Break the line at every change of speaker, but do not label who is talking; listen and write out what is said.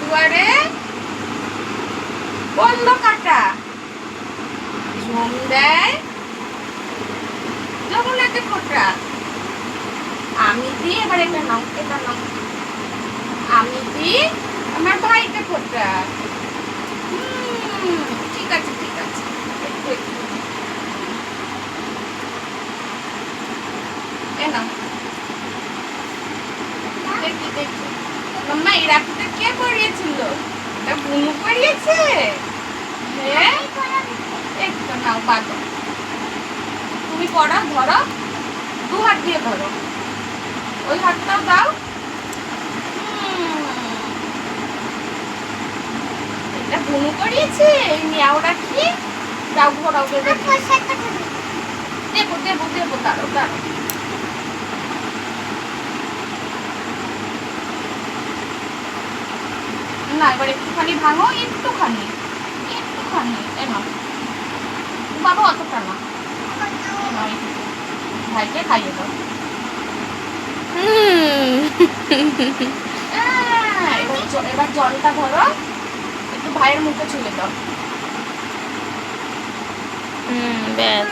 দুয়ারে বলল কাটা, ঝুম দেয় যমুনাতে ফোঁটা। আমি দিই, এবার এটা নাও, এটা নাও। আমি দিই আমার ভাইকে ফোঁটা। ঠিক আছে, ঠিক আছে, একটু একটু। এ নাও, দেখি দেখি। মাম্মা এই রাখিটা কে পরিয়েছিল? এটা বুনু পরিয়েছে। হ্যাঁ, একটু নাও বাঁধো। তুমি পড়াও, ধরো, দু হাত দিয়ে ধরো, ওই হাতটাও দাও। এটা বুনু করিয়েছে। এই মিয়াও রাখি, দাও ঘোরাও, দেবো দেবো দেবো দেবো, দাঁড়ো দাঁড়ো। না, এবার একটুখানি ভাঙো, একটুখানি, একটুখানি। এ নাও বাবা, অতটা না। এ নাও, ভাইকে খাইয়ে দাও। এবার জলটা ধরো, একটু ভাইয়ের মুখে ছুঁয়ে দাও।
ব্যাস।